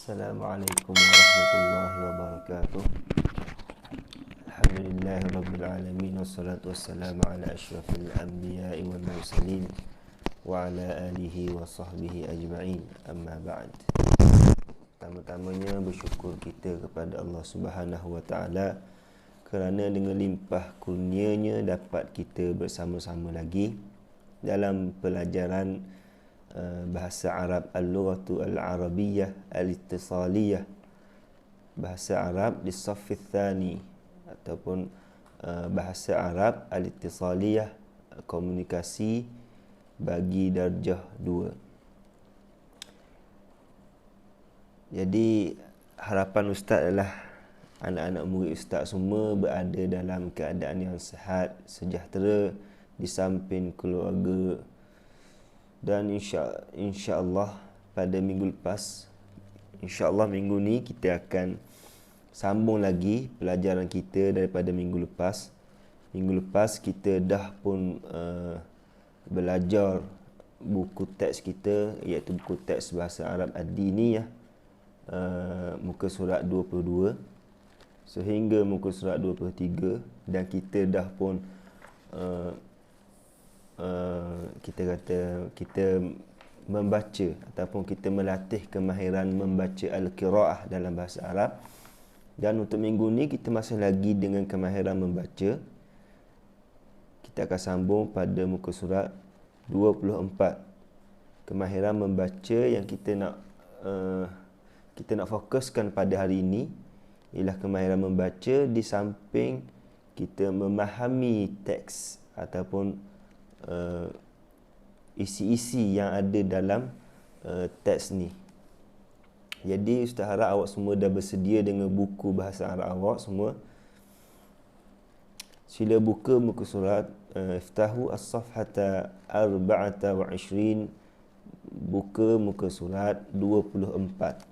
Assalamualaikum warahmatullahi wabarakatuh. Alhamdulillahirrabbilalamin. Wassalatu wassalamu ala ashrafil anbiya'i wal mursalin wa ala alihi wa sahbihi ajma'in. Amma ba'd. Pertama-tamanya bersyukur kita kepada Allah Subhanahu wa ta'ala kerana dengan limpah kurnianya dapat kita bersama-sama lagi dalam pelajaran bahasa Arab al-lughatu al-arabiyyah al-ittisaliyah, bahasa Arab di saffil thani, ataupun bahasa Arab al-ittisaliyah, komunikasi bagi darjah 2. Jadi harapan ustaz adalah anak-anak murid ustaz semua berada dalam keadaan yang sihat, sejahtera di samping keluarga. Dan insya-Allah pada minggu lepas, insya-Allah minggu ni kita akan sambung lagi pelajaran kita daripada minggu lepas. Minggu lepas kita dah pun belajar buku teks kita, iaitu buku teks bahasa Arab ad-diniyah, muka surat 22 sehingga muka surat 23, dan kita dah pun kita membaca ataupun kita melatih kemahiran membaca al-qiraah dalam bahasa Arab. Dan untuk minggu ni kita masih lagi dengan kemahiran membaca. Kita akan sambung pada muka surat 24. Kemahiran membaca yang kita nak fokuskan pada hari ini ialah kemahiran membaca di samping kita memahami teks ataupun isi-isi yang ada dalam teks ni. Jadi ustaz harap awak semua dah bersedia dengan buku bahasa Arab awak semua. Sila buka muka surat, iftahu as-safhata 24, buka muka surat 24.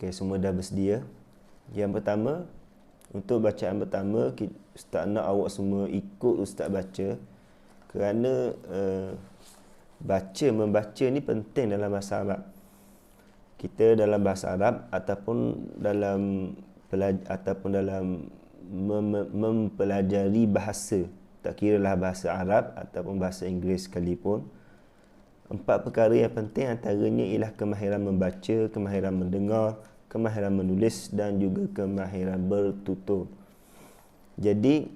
Okey, semua dah bersedia? Yang pertama, untuk bacaan pertama, ustaz nak awak semua ikut ustaz baca, kerana membaca ni penting dalam bahasa Arab. Kita dalam bahasa Arab ataupun dalam mempelajari bahasa, tak kira lah bahasa Arab ataupun bahasa Inggeris sekalipun, 4 perkara yang penting antaranya ialah kemahiran membaca, kemahiran mendengar, kemahiran menulis dan juga kemahiran bertutur. Jadi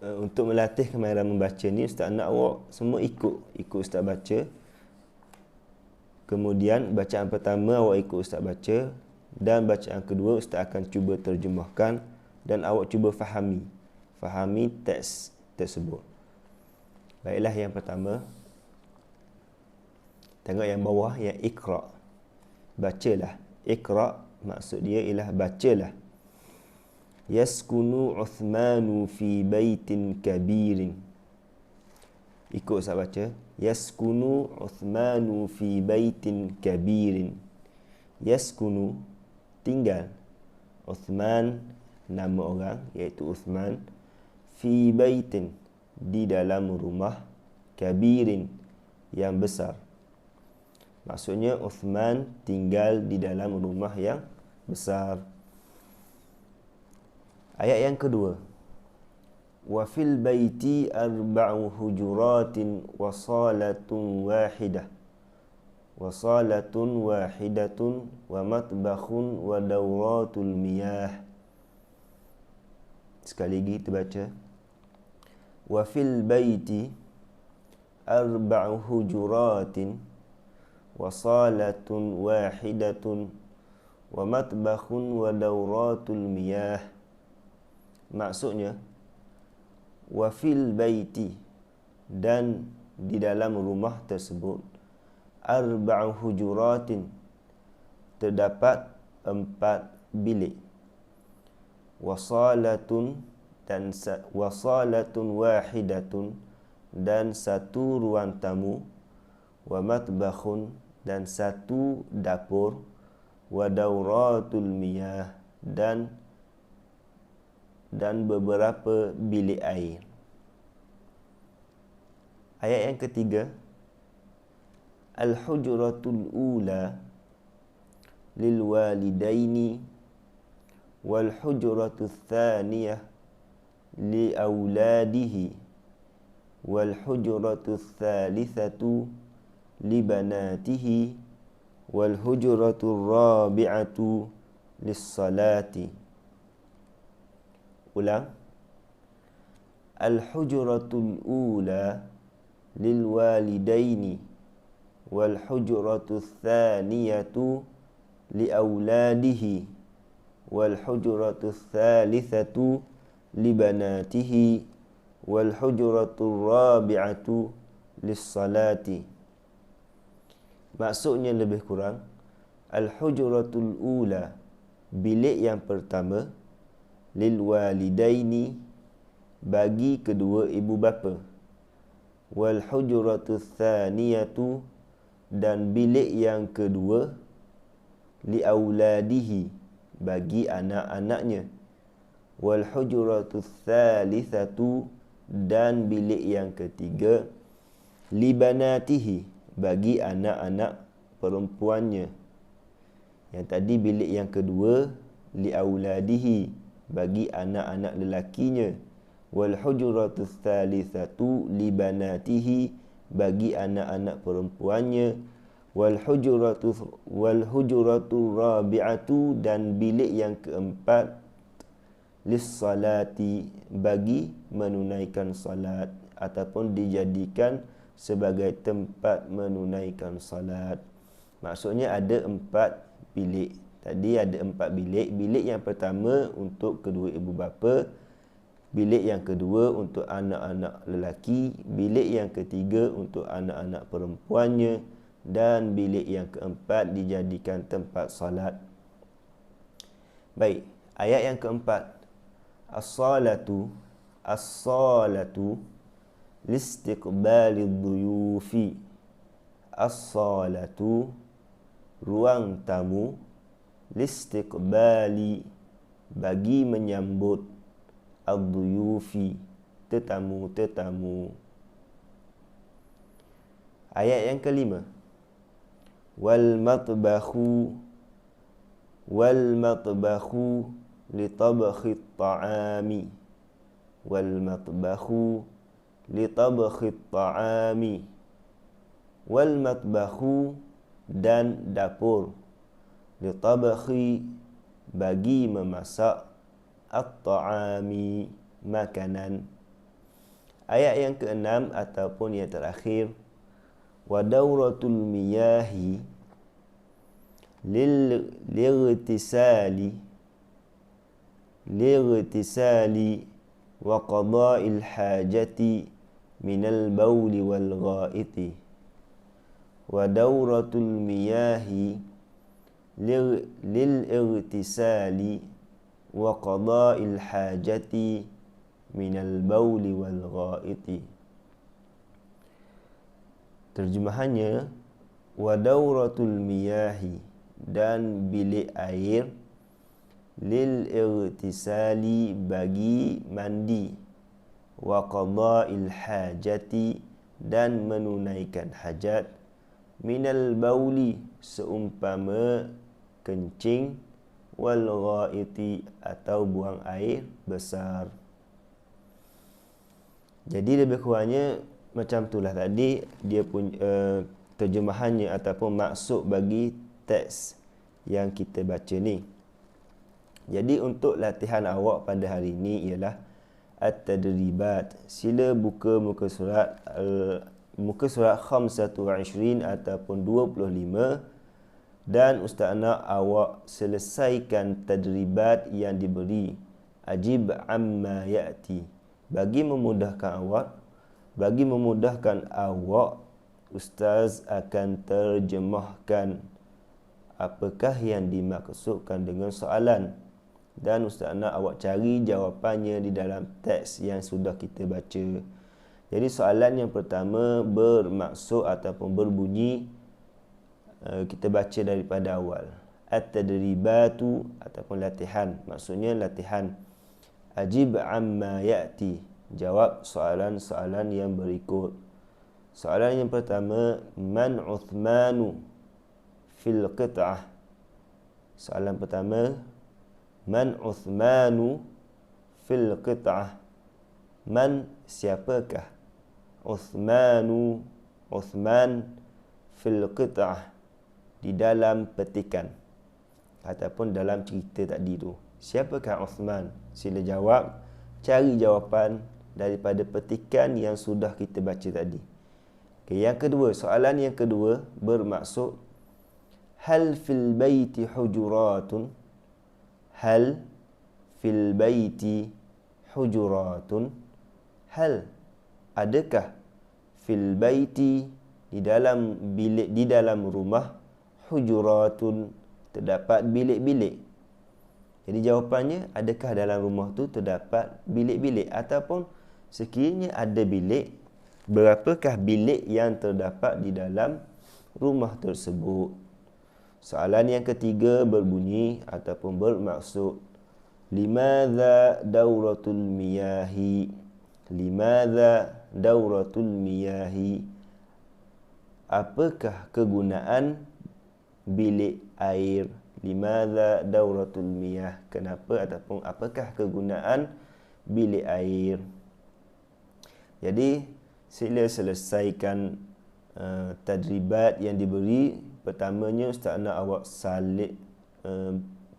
untuk melatih kemahiran membaca ni, ustaz nak awak semua ikut ustaz baca. Kemudian bacaan pertama awak ikut ustaz baca, dan bacaan kedua ustaz akan cuba terjemahkan dan awak cuba fahami teks tersebut. Baiklah, yang pertama, tengok yang bawah, yang iqra'. Bacalah. Iqra' maksud dia ialah bacalah. Yaskunu Uthmanu fi baitin kabirin. Ikut saya baca. Yaskunu Uthmanu fi baitin kabirin. Yaskunu, tinggal. Uthman, nama orang, iaitu Uthman. Fi baitin, di dalam rumah. Kabirin, yang besar. Maksudnya Uthman tinggal di dalam rumah yang besar. Ayat yang kedua. Wa fil baiti 4 hujuratin wa salatun wahidah. Wa salatun wahidatun wa matbakhun wa dawratul miyah. Sekali lagi kita baca. Wa fil baiti 4 hujuratin wa salatun wahidatun wa matbakhun wa dawratul miyah. Maksudnya, wa fil baiti, dan di dalam rumah tersebut, 4 hujuratin, terdapat 4 bilik. Wa salatun wahidatun, dan 1 ruang tamu. Wa matbakhun, dan 1 dapur. Wa dawratul miyah, dan beberapa bilik air. Ayat yang ketiga, al-hujratul ula lil walidaini wal hujratul thaniyah li auladihi wal hujratul thalithatu li banatihi wal hujratul rabi'atu lis salati. Ulang. Al-hujratul ula lil walidaini wal hujratul thaniyatu li auladihi wal hujratul thalithatu li banatihi wal hujratul rabi'atu lis salati. Maksudnya lebih kurang, al-hujratul ula, bilik yang pertama, lil walidaini, bagi kedua ibu bapa, wal hujratul thaniyatu, dan bilik yang kedua, li auladihi, bagi anak-anaknya, wal hujratul thalithatu, dan bilik yang ketiga, li banatihi, bagi anak-anak perempuannya. Yang tadi bilik yang kedua, li auladihi, bagi anak-anak lelakinya, wal hujratul thalithatu li banatihi, bagi anak-anak perempuannya, wal hujratul rabi'atu, dan bilik yang keempat, lis salati, bagi menunaikan salat ataupun dijadikan sebagai tempat menunaikan salat. Maksudnya ada 4 bilik. Tadi ada 4 bilik. Bilik yang pertama untuk kedua ibu bapa, bilik yang kedua untuk anak-anak lelaki, bilik yang ketiga untuk anak-anak perempuannya, dan bilik yang keempat dijadikan tempat salat. Baik, ayat yang keempat. As-salatu listiqbalid duyufi. As-salatu, ruang tamu, listiqbali, bagi menyambut, ad-duyufi, tetamu-tetamu. Ayat yang kelima. Wal matbakhu li tabkhit ta'ami. Wal matbakhu li tabkhit ta'ami. Wal matbakhu, dan dapur, li tabkhi, bagi memasak, at-ta'ami, makanan. Ayat yang keenam ataupun yang terakhir. Wa dawratul miyahi lightisali wa qada'il hajati minal bawli wal ghaiti. Wa dawratul miyahi lil-ightisali wa qada'il hajati minal bawli wal ghaiti. Terjemahannya, wa dawratul miyahi, dan bilik air, lil-ightisali, bagi mandi, wa qada'il hajati, dan menunaikan hajat, minal bauli, seumpama kencing, wal ghaiti, atau buang air besar. Jadi lebih kurangnya macam itulah tadi dia punya terjemahannya ataupun maksud bagi teks yang kita baca ni. Jadi untuk latihan awak pada hari ini ialah at-tadribat. Sila buka muka surat muka surat 25 ataupun 25, dan ustaz nak awak selesaikan tadribat yang diberi. Ajib amma ya'ti. Bagi memudahkan awak, ustaz akan terjemahkan apakah yang dimaksudkan dengan soalan, dan ustaz nak awak cari jawapannya di dalam teks yang sudah kita baca. Jadi soalan yang pertama bermaksud ataupun berbunyi, kita baca daripada awal. At-tadribatu ataupun latihan, maksudnya latihan. Ajib amma ya'ti, jawab soalan-soalan yang berikut. Soalan yang pertama, man Uthmanu fil qit'ah. Soalan pertama, man Uthmanu fil qit'ah. Man, siapakah? Uthmanu, Uthman fil qit'ah, di dalam petikan ataupun dalam cerita tadi tu. Siapakah Uthman? Sila jawab. Cari jawapan daripada petikan yang sudah kita baca tadi. Okay, yang kedua, soalan yang kedua bermaksud hal fil baiti hujuratun. Hal fil baiti hujuratun. Hal, adakah fil baiti, di dalam bilik, di dalam rumah, hujuratun, terdapat bilik-bilik. Jadi jawapannya, adakah dalam rumah tu terdapat bilik-bilik, ataupun sekiranya ada bilik, berapakah bilik yang terdapat di dalam rumah tersebut. Soalan yang ketiga berbunyi ataupun bermaksud limadza dauratul miyahi. Limadza dauratul miyahi, apakah kegunaan bilik air. Limadza dauratul miyah, kenapa ataupun apakah kegunaan bilik air. Jadi sila selesaikan tadribat yang diberi. Pertamanya Ustaz nak awak salib,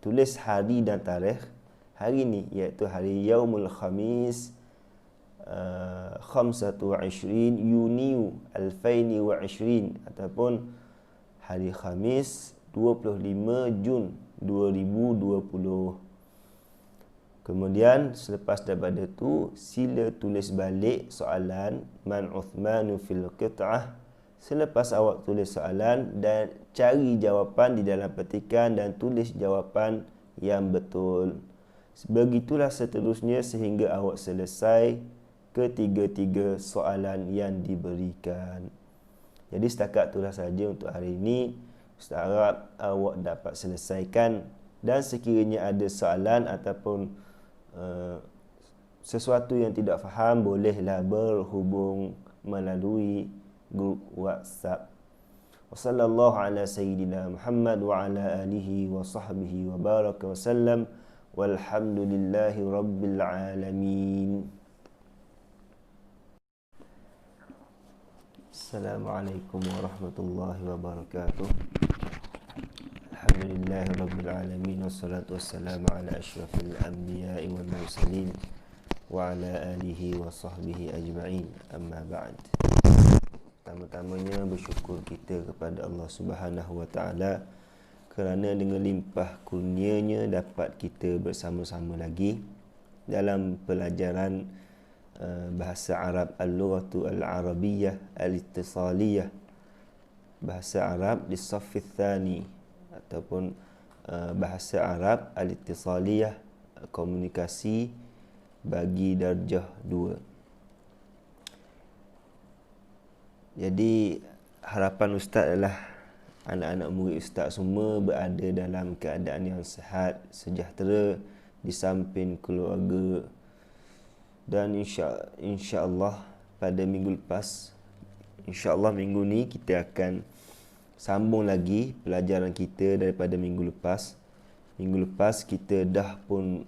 tulis hari dan tarikh hari ni, iaitu hari Yaumul Khamis 25 Yuni 2020, ataupun hari Khamis 25 Jun 2020. Kemudian selepas daripada tu, sila tulis balik soalan man Uthmanu fil qit'ah. Selepas awak tulis soalan dan cari jawapan di dalam petikan dan tulis jawapan yang betul. Begitulah seterusnya sehingga awak selesai ketiga-tiga soalan yang diberikan. Jadi setakat itulah saja untuk hari ini. Ustaz harap awak dapat selesaikan, dan sekiranya ada soalan ataupun sesuatu yang tidak faham, bolehlah berhubung melalui grup WhatsApp. Wassallallahu ala sayyidina Muhammad wa ala alihi wa sahbihi wa baraka wa sallam, walhamdulillahi rabbil alamin. Assalamualaikum warahmatullahi wabarakatuh. Alhamdulillahi rabbil alamin, wassalatu wassalamu ala asyrafil anbiya'i wal mursalin wa ala alihi wa sahbihi ajma'in. Amma ba'd. Pertama-tamanya bersyukur kita kepada Allah Subhanahu wa taala kerana dengan limpah kurnianya dapat kita bersama-sama lagi dalam pelajaran bahasa Arab al-lughatu al-arabiyyah al-ittisaliyah, bahasa Arab di saff tsani, ataupun bahasa Arab al-ittisaliyah, komunikasi bagi darjah 2. Jadi harapan Ustaz adalah anak-anak murid Ustaz semua berada dalam keadaan yang sihat, sejahtera di samping keluarga. Dan insya-Allah pada minggu lepas, insya-Allah minggu ni kita akan sambung lagi pelajaran kita daripada minggu lepas. Minggu lepas kita dah pun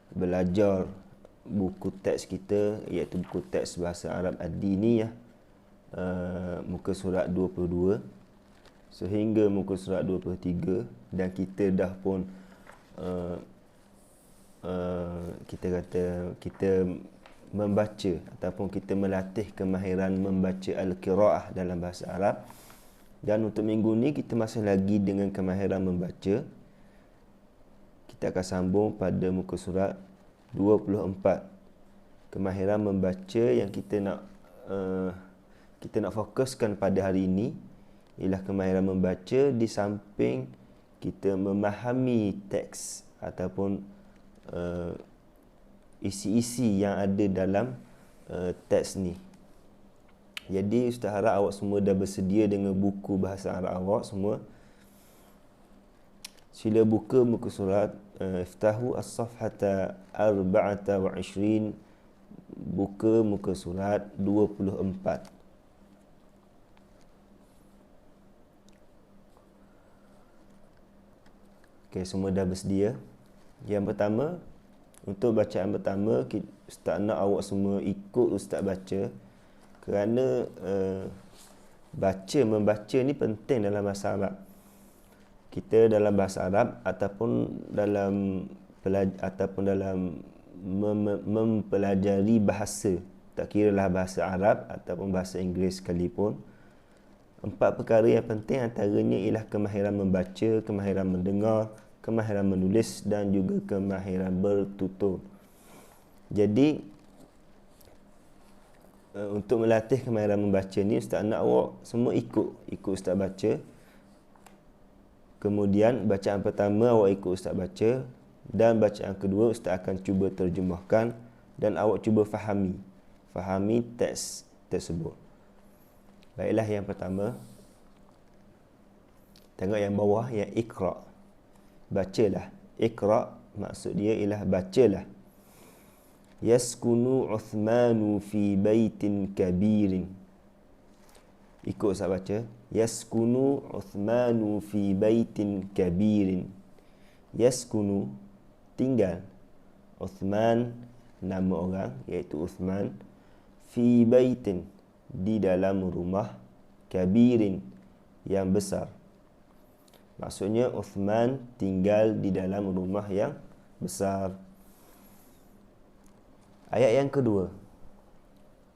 belajar buku teks kita, iaitu buku teks bahasa Arab Ad-Diniyah, muka surat 22 sehingga muka surat 23, dan kita dah pun kita membaca ataupun kita melatih kemahiran membaca al-qiraah dalam bahasa Arab. Dan untuk minggu ni kita masih lagi dengan kemahiran membaca. Kita akan sambung pada muka surat 24. Kemahiran membaca yang kita nak fokuskan pada hari ini ialah kemahiran membaca di samping kita memahami teks ataupun isi-isi yang ada dalam teks ni. Jadi Ustaz harap awak semua dah bersedia dengan buku bahasa Arab awak semua. Sila buka muka surat iftahu as-safhata 24, buka muka surat 24. Okey, semua dah bersedia. Yang pertama, untuk bacaan pertama, Ustaz nak awak semua ikut Ustaz baca. Kerana membaca ni penting dalam bahasa Arab. Kita dalam bahasa Arab ataupun dalam mempelajari bahasa, tak kiralah bahasa Arab ataupun bahasa Inggeris sekalipun, 4 perkara yang penting antaranya ialah kemahiran membaca, kemahiran mendengar, kemahiran menulis dan juga kemahiran bertutur. Jadi untuk melatih kemahiran membaca ni, Ustaz nak awak semua ikut Ustaz baca. Kemudian bacaan pertama awak ikut Ustaz baca, dan bacaan kedua Ustaz akan cuba terjemahkan dan awak cuba fahami teks tersebut. Baiklah, yang pertama, tengok yang bawah, yang Iqra. Bacalah. Iqra maksud dia ialah bacalah. Yaskunu Uthmanu fi baitin kabirin. Ikut saya baca. Yaskunu Uthmanu fi baitin kabirin. Yaskunu, tinggal. Uthman, nama orang, iaitu Uthman. Fi baitin, di dalam rumah. Kabirin, yang besar. Maksudnya Uthman tinggal di dalam rumah yang besar. Ayat yang kedua.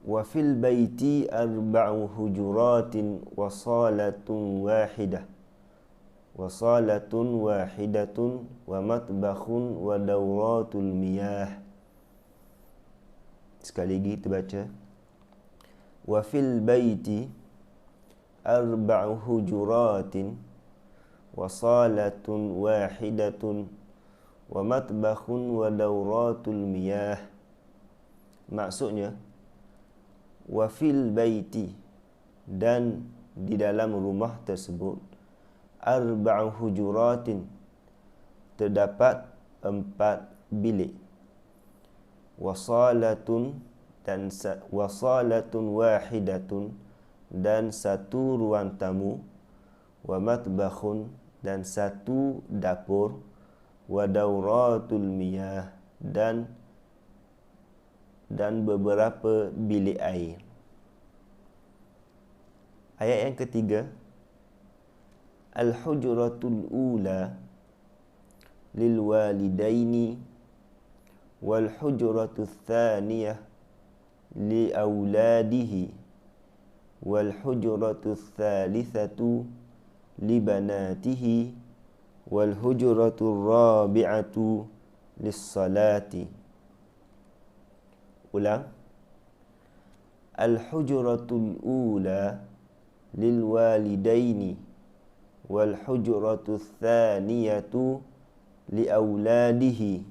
Wa fil baiti arba'u hujuratin wa salatun wahidah. Wa salatun wahidatun wa matbakhun wa dawratul miyah. Sekali lagi kita baca. Wa fil baiti arba'u hujuratin wa salatun wahidatun wa matbakhun wa dawratul miyah. Maksudnya, wa fil baiti, dan di dalam rumah tersebut, arba'u hujuratin, terdapat 4 bilik. Wasalatun wahidatun, dan 1 ruang tamu. Wa matbakhun, dan 1 dapur. Wa dawratul miyah, dan beberapa bilik air. Ayat yang ketiga. Al-hujratul ula lil walidaini wal hujratul thaniyah li auladihi wal hujratul thalithatu li banatihi wal hujratul rabi'atu lis salati. Ulang. Al-hujratul ula lil walidaini wal hujratul thaniyatu li auladihi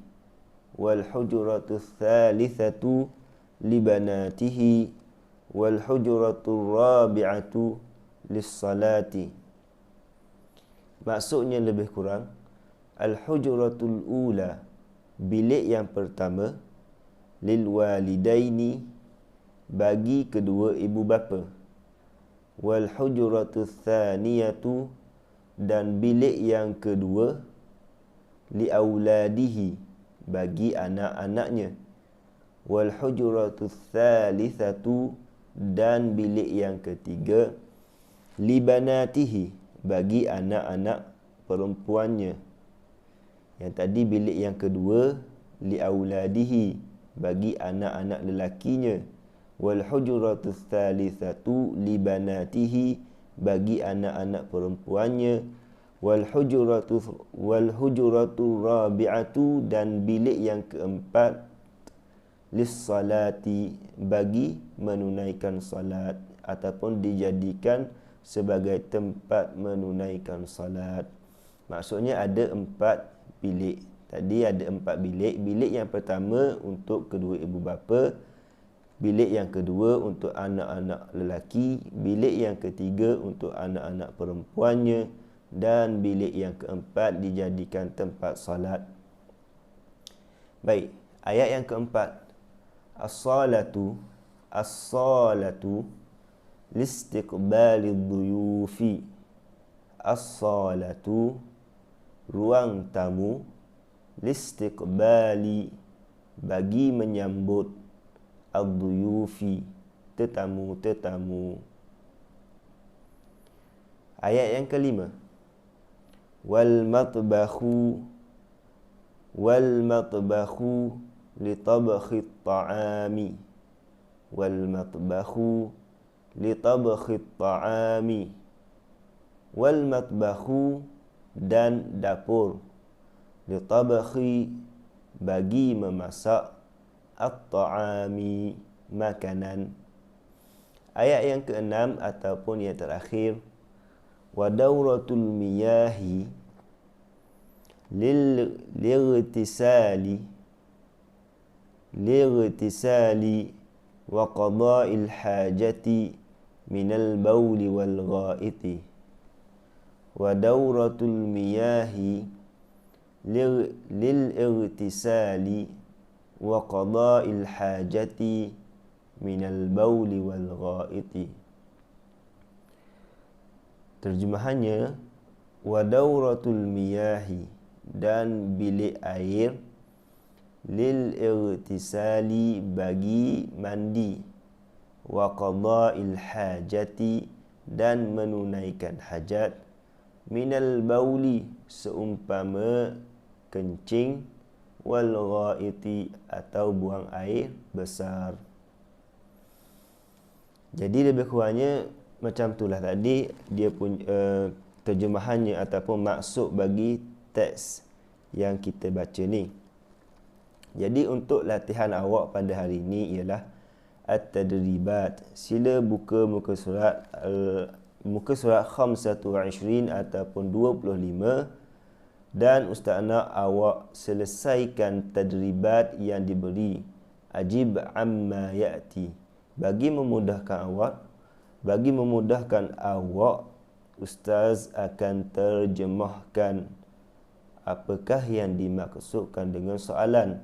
wal hujratul thalithatu li banatihi wal hujratul rabi'atu lis salati. Maksudnya lebih kurang, al-hujratul ula, bilik yang pertama, lil walidaini, bagi kedua ibu bapa, wal hujratul thaniyatu, dan bilik yang kedua, li auladihi, bagi anak-anaknya, wal hujratul thalithatu, dan bilik yang ketiga, li banatihi, bagi anak-anak perempuannya. Yang tadi bilik yang kedua, li auladihi, bagi anak-anak lelakinya. Wal hujratul thalithatu li banatihi, bagi anak-anak perempuannya. Wal hujratul rabi'atu, dan bilik yang keempat, lis salati, bagi menunaikan salat ataupun dijadikan sebagai tempat menunaikan salat. Maksudnya ada 4 bilik. Tadi ada 4 bilik. Bilik yang pertama untuk kedua ibu bapa. Bilik yang kedua untuk anak-anak lelaki. Bilik yang ketiga untuk anak-anak perempuannya. Dan bilik yang keempat dijadikan tempat salat. Baik, ayat yang keempat. As-salatu listiqbalid duyufi. As-salatu, ruang tamu, listiqbali, bagi menyambut, ad-duyufi, tetamu-tetamu. Ayat yang kelima, wal matbakhu li tabkhi at-ta'ami, wal matbakhu li tabkhi at-ta'ami, wal matbakhu dan dapur, li tabkhi bagi memasak, at-ta'ami makanan. Ayat yang keenam ataupun yang terakhir, wa dauratul miyahi lightisali wa qada'il hajati minal bawli wal ghaiti. Wa dauratul miyahi lil-ightisali wa qada'il hajati minal bawli wal ghaiti. Terjemahannya, wa dauratul miyahi, dan bilik air, lil-ightisali, bagi mandi, wa qada'il hajati, dan menunaikan hajat, minal bauli, seumpama kencing, wal ghaiti, atau buang air besar. Jadi lebih kurangnya macam itulah tadi dia punya terjemahannya ataupun maksud bagi teks yang kita baca ni. Jadi untuk latihan awak pada hari ini ialah at-tadribat. Sila buka muka surat muka surat 25 ataupun 25, dan ustaz nak awak selesaikan tadribat yang diberi. Ajib amma ya'ti. Bagi memudahkan awak, ustaz akan terjemahkan apakah yang dimaksudkan dengan soalan,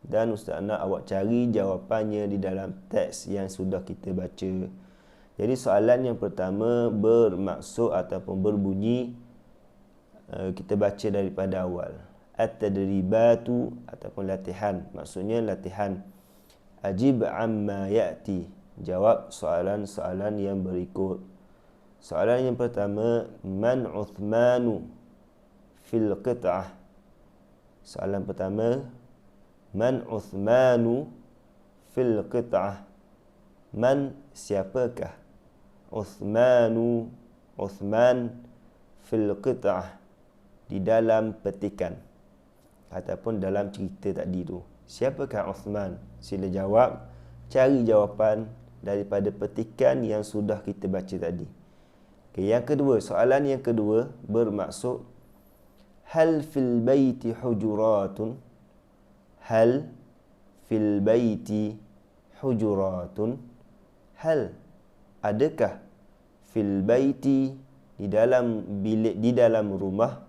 dan ustaz nak awak cari jawapannya di dalam teks yang sudah kita baca. Jadi soalan yang pertama bermaksud ataupun berbunyi, kita baca daripada awal. At-tadribatu ataupun latihan, maksudnya latihan. Ajib amma ya'ti, jawab soalan-soalan yang berikut. Soalan yang pertama, man Uthmanu fil qit'ah. Soalan pertama, man Uthmanu fil qit'ah. Man, siapakah? Uthman fil qit'ah, di dalam petikan ataupun dalam cerita tadi tu. Siapakah Uthman? Sila jawab, cari jawapan daripada petikan yang sudah kita baca tadi. Okay, yang kedua, soalan yang kedua bermaksud, hal fil baiti hujuratun? Hal fil baiti hujuratun? Hal, adakah, fil baiti, di dalam bilik, di dalam rumah,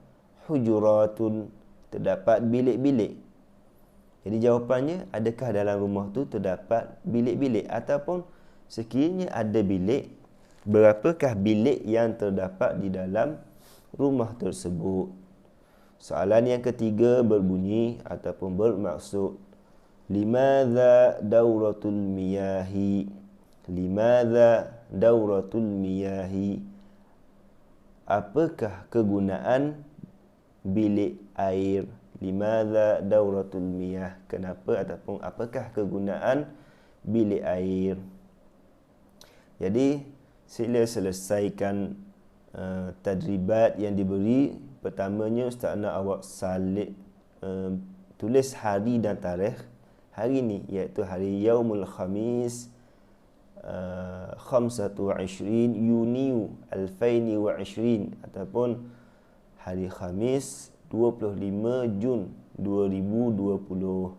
hujuratun, terdapat bilik-bilik. Jadi jawapannya, adakah dalam rumah tu terdapat bilik-bilik, ataupun sekiranya ada bilik, berapakah bilik yang terdapat di dalam rumah tersebut. Soalan yang ketiga berbunyi ataupun bermaksud, limadza dauratul miyahi? Limadza dauratul miyahi? Apakah kegunaan bilik air? Limadza dauratul miyah? Kenapa ataupun apakah kegunaan bilik air? Jadi sila selesaikan tadribat yang diberi. Pertamanya ustaz nak awak tulis hari dan tarikh hari ni, iaitu hari Yaumul Khamis 25 Yuni 2020, ataupun hari Khamis 25 Jun 2020.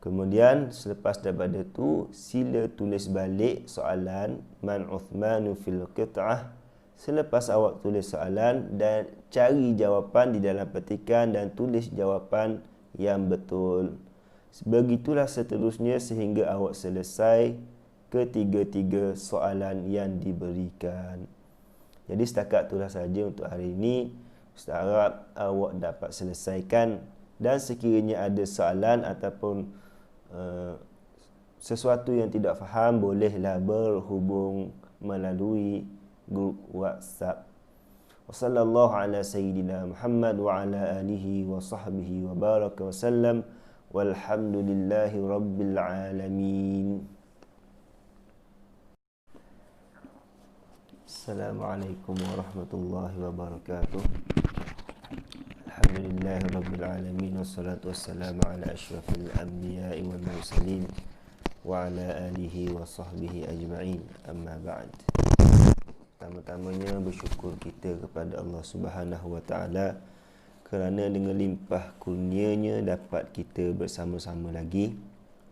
Kemudian selepas daripada tu, sila tulis balik soalan man Uthmanu fil qit'ah. Selepas awak tulis soalan dan cari jawapan di dalam petikan dan tulis jawapan yang betul. Begitulah seterusnya sehingga awak selesai ketiga-tiga soalan yang diberikan. Jadi setakat itulah saja untuk hari ini. Ustaz harap awak dapat selesaikan, dan sekiranya ada soalan ataupun sesuatu yang tidak faham, bolehlah berhubung melalui grup WhatsApp. Wassallallahu ala sayyidina Muhammad wa ala alihi wa sahbihi wa baraka wa sallam, walhamdulillahi rabbil alamin. Assalamualaikum warahmatullahi wabarakatuh. Alhamdulillahi rabbil alamin, wassalatu wassalamu ala asyrafil anbiya'i wal mursalin wa ala alihi wa sahbihi ajma'in. Amma ba'd. Pertama-tamanya bersyukur kita kepada Allah Subhanahu wa taala kerana dengan limpah kurnianya dapat kita bersama-sama lagi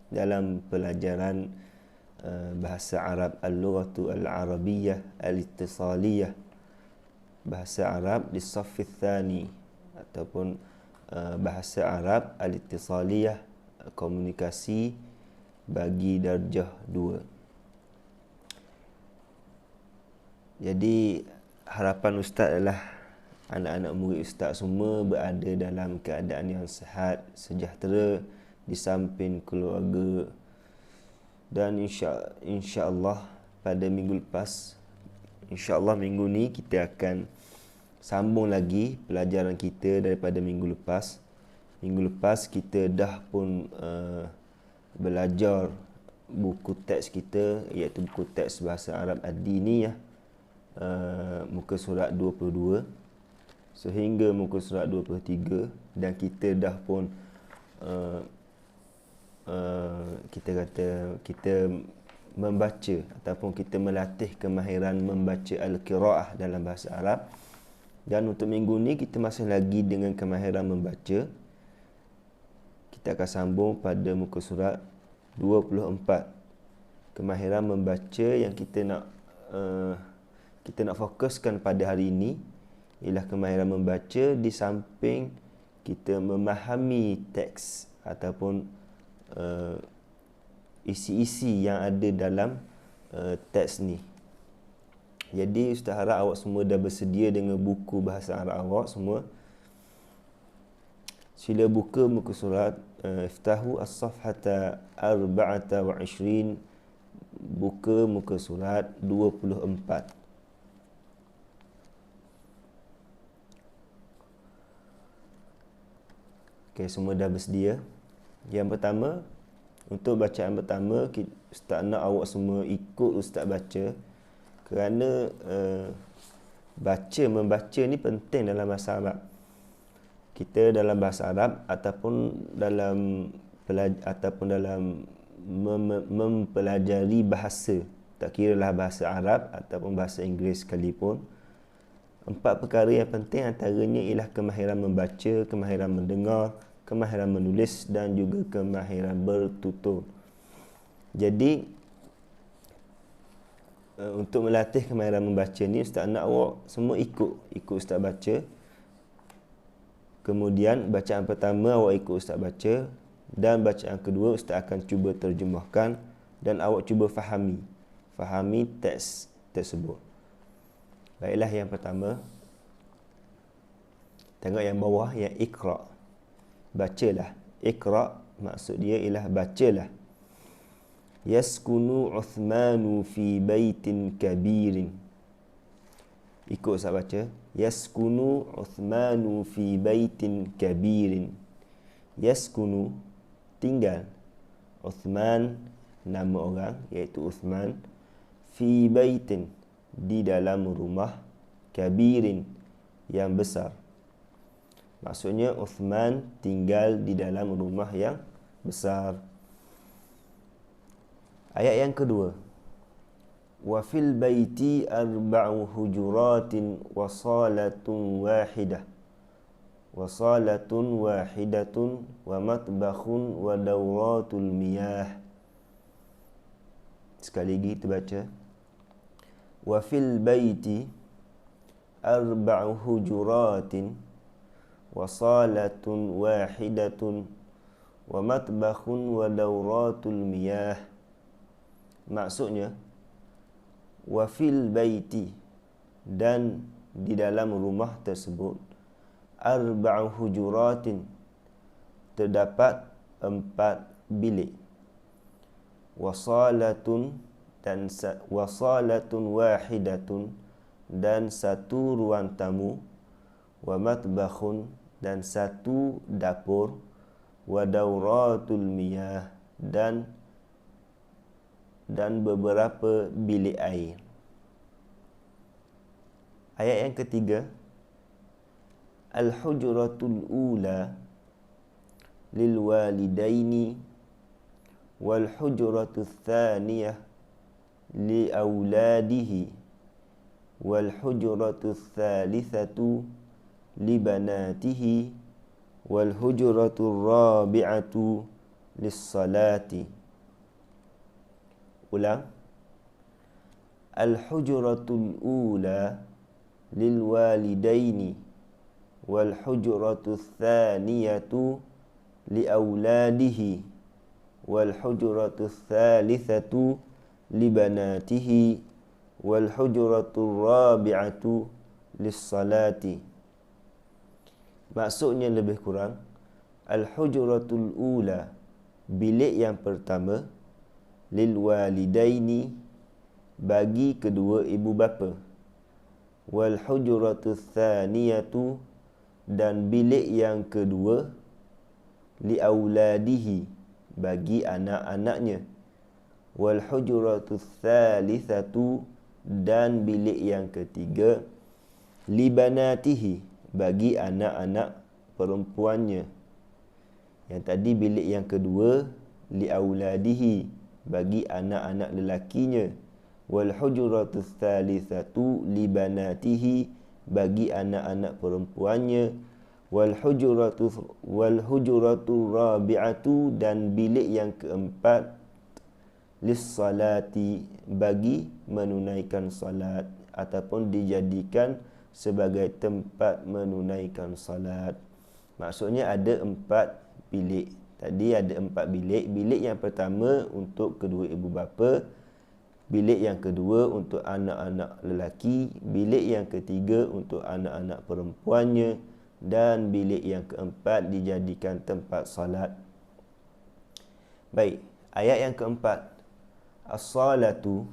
dalam pelajaran bahasa Arab al-lughatu al-arabiyyah al-ittisaliyah, bahasa Arab di saff tsani, ataupun bahasa Arab al-ittisaliyah, komunikasi bagi darjah 2. Jadi harapan Ustaz adalah anak-anak murid Ustaz semua berada dalam keadaan yang sihat, sejahtera di samping keluarga. Dan insya-Allah pada minggu lepas, insya-Allah minggu ni kita akan sambung lagi pelajaran kita daripada minggu lepas. Minggu lepas kita dah pun belajar buku teks kita, iaitu buku teks bahasa Arab ad-diniyah, muka surat 22 sehingga muka surat 23, dan kita dah pun kita membaca ataupun kita melatih kemahiran membaca al-qiraah dalam bahasa Arab. Dan untuk minggu ni kita masih lagi dengan kemahiran membaca. Kita akan sambung pada muka surat 24. Kemahiran membaca yang kita nak fokuskan pada hari ini ialah kemahiran membaca di samping kita memahami teks ataupun isi-isi yang ada dalam teks ni. Jadi Ustaz harap awak semua dah bersedia dengan buku bahasa Arab awak semua. Sila buka muka surat, iftahu as-safhata 24, buka muka surat 24. Okey, semua dah bersedia? Yang pertama, untuk bacaan pertama, Ustaz nak awak semua ikut Ustaz baca, kerana membaca ni penting dalam bahasa Arab. Kita dalam bahasa Arab ataupun dalam mempelajari bahasa, tak kiralah bahasa Arab ataupun bahasa Inggeris sekalipun, 4 perkara yang penting antaranya ialah kemahiran membaca, kemahiran mendengar, kemahiran menulis dan juga kemahiran bertutur. Jadi untuk melatih kemahiran membaca ni, Ustaz nak awak semua ikut Ustaz baca. Kemudian bacaan pertama awak ikut Ustaz baca, dan bacaan kedua Ustaz akan cuba terjemahkan dan awak cuba fahami teks tersebut. Baiklah, yang pertama, tengok yang bawah, yang Iqra. Bacalah. Iqra maksud dia ialah bacalah. Yaskunu Uthmanu fi baitin kabirin. Ikut saya baca. Yaskunu Uthmanu fi baitin kabirin. Yaskunu, tinggal. Uthman, nama orang, iaitu Uthman. Fi baitin, di dalam rumah. Kabirin, yang besar. Maksudnya Uthman tinggal di dalam rumah yang besar. Ayat yang kedua. Wa fil baiti 4 hujuratin wa salatun wahidah. Wa salatun wahidatun wa matbakhun wa dawratul miyah. Sekali lagi kita baca. Wa fil baiti 4 hujuratin wa salatun wahidatun wa matbakhun wa dawratul miyah. Maksudnya, wa fil baiti, dan di dalam rumah tersebut, arba'u hujuratin, terdapat 4 bilik. Wasalatun wahidatun, dan 1 ruang tamu. Wa matbakhun, dan 1 dapur. Wa dauratul miyah, dan beberapa bilik air. Ayat yang ketiga, al-hujratul ula lil walidaini wal hujratul thaniyah li auladihi wal hujratul thalithatu li banatihi wal hujratul rabi'atu lis salati. Ulang. Al-hujratul ula lil walidaini wal hujratul thaniyatu li auladihi wal hujratul thalithatu li banatihi wal hujratul rabi'atu lis salati. Maksudnya lebih kurang, al-hujratul ula, bilik yang pertama, lil walidaini, bagi kedua ibu bapa, wal hujratul thaniyatu, dan bilik yang kedua, li auladihi, bagi anak-anaknya, wal hujratul thalithatu, dan bilik yang ketiga, li banatihi, bagi anak-anak perempuannya. Yang tadi bilik yang kedua, li auladihi, bagi anak-anak lelakinya. Wal hujratul thalithatu li banatihi, bagi anak-anak perempuannya. Wal hujratul rabi'atu, dan bilik yang keempat, lis salati, bagi menunaikan salat ataupun dijadikan sebagai tempat menunaikan salat. Maksudnya ada 4 bilik. Tadi ada 4 bilik. Bilik yang pertama untuk kedua ibu bapa, bilik yang kedua untuk anak-anak lelaki, bilik yang ketiga untuk anak-anak perempuannya, dan bilik yang keempat dijadikan tempat salat. Baik, ayat yang keempat. As-salatu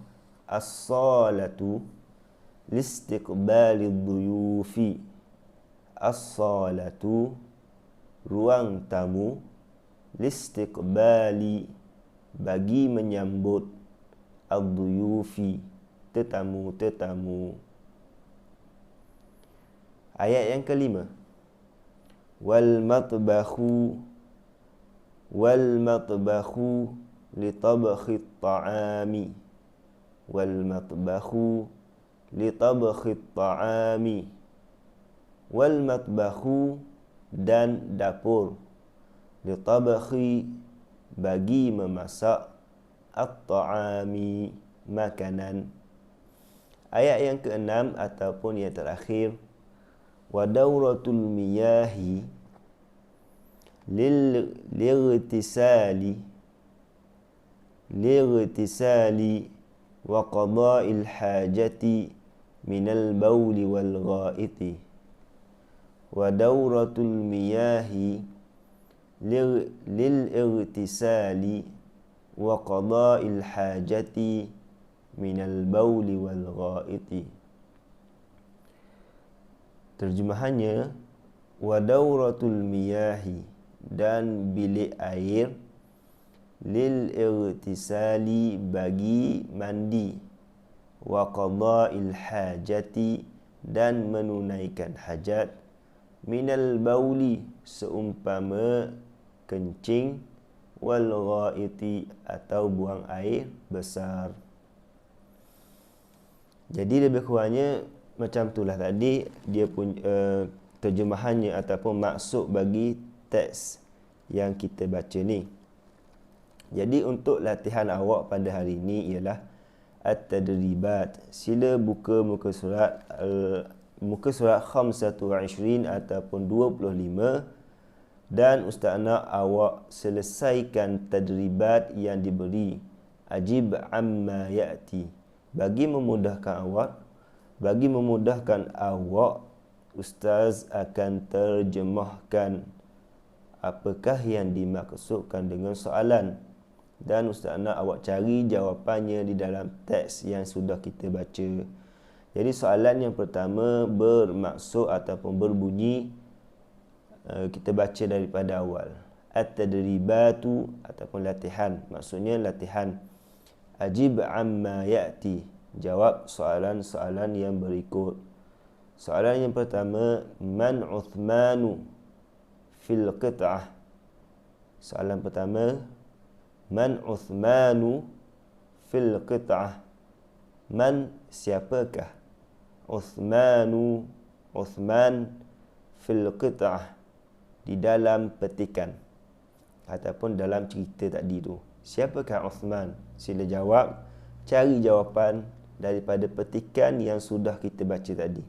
listiqbalid duyufi. As-salatu, ruang tamu, listiqbali, bagi menyambut, ad-duyufi, tetamu-tetamu. Ayat yang kelima. Wal matbakhu li tabkhit ta'ami. Wal matbakhu li tabkhit ta'ami. Wal matbakhu, dan dapur, li tabkhi, bagi memasak, at-ta'ami, makanan. Ayat yang keenam ataupun yang terakhir, wa dauratul miyahi lightisali wa qada'il hajati minal bawli wal ghaiti. Wa dauratul miyahi lil-ightisali wa qada'il hajati minal bawli wal ghaiti. Terjemahannya, wa dauratul miyahi, dan bilik air, lil-ightisali, bagi mandi, wa qada'il hajati, dan menunaikan hajat, minal bauli, seumpama kencing, wal ghaiti, atau buang air besar. Jadi lebih kurangnya macam itulah tadi dia punya terjemahannya ataupun maksud bagi teks yang kita baca ni. Jadi untuk latihan awak pada hari ini ialah at-tadribat. Sila buka muka surat 25 ataupun 25, dan ustaz nak awak selesaikan tadribat yang diberi. Ajib amma ya'ti, bagi memudahkan awak Ustaz akan terjemahkan apakah yang dimaksudkan dengan soalan, dan Ustaz nak awak cari jawapannya di dalam teks yang sudah kita baca. Jadi soalan yang pertama bermaksud ataupun berbunyi, kita baca daripada awal. At-tadribatu ataupun latihan, maksudnya latihan. Ajib amma ya'ti, jawab soalan-soalan yang berikut. Soalan yang pertama, man Uthmanu fil qit'ah. Soalan pertama, man Uthmanu fil qit'ah. Man, siapakah? Uthman fil qit'ah, di dalam petikan ataupun dalam cerita tadi tu. Siapakah Uthman? Sila jawab, cari jawapan daripada petikan yang sudah kita baca tadi.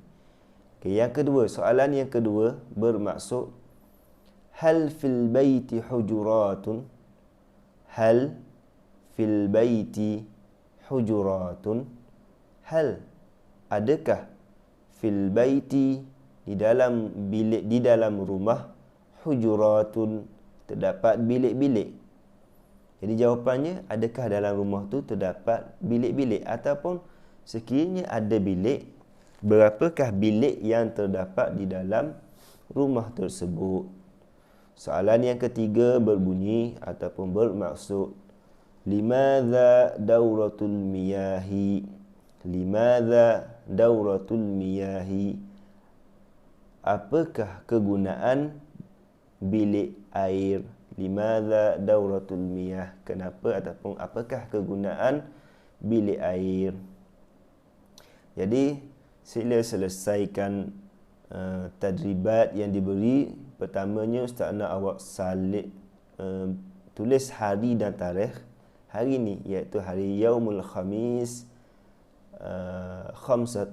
Okay, yang kedua, soalan yang kedua bermaksud, hal fil baiti hujuratun? Hal fil baiti hujuratun? Hal, adakah fil baiti, di dalam bilik, di dalam rumah, hujuratun, terdapat bilik-bilik. Jadi jawapannya, adakah dalam rumah tu terdapat bilik-bilik, ataupun sekiranya ada bilik, berapakah bilik yang terdapat di dalam rumah tersebut. Soalan yang ketiga berbunyi ataupun bermaksud, limadza dauratul miyahi? Limadza dauratul miyahi? Apakah kegunaan bilik air? Limadza dauratul miyah? Kenapa ataupun apakah kegunaan bilik air? Jadi sila selesaikan tadribat yang diberi. Pertamanya Ustaz nak awak salib, tulis hari dan tarikh hari ni, iaitu hari Yaumul Khamis 25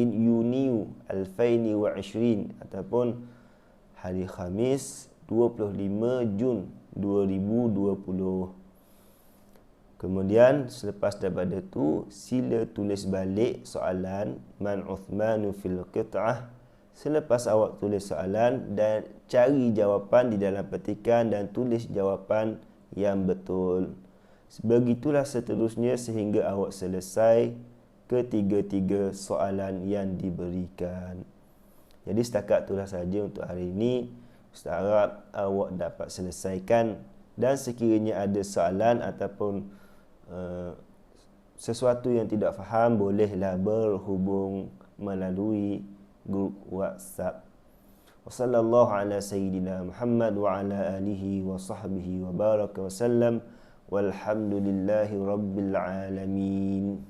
Yuni 2020, ataupun hari Khamis 25 Jun 2020. Kemudian selepas daripada tu, sila tulis balik soalan man Uthmanu fil qit'ah. Selepas awak tulis soalan dan cari jawapan di dalam petikan dan tulis jawapan yang betul. Begitulah seterusnya sehingga awak selesai ketiga-tiga soalan yang diberikan. Jadi setakat itulah saja untuk hari ini. Ustaz harap awak dapat selesaikan, dan sekiranya ada soalan ataupun sesuatu yang tidak faham, bolehlah berhubung melalui grup WhatsApp. Wassallallahu ala sayyidina Muhammad wa ala alihi wa sahbihi wa baraka wa sallam, walhamdulillahi rabbil alamin.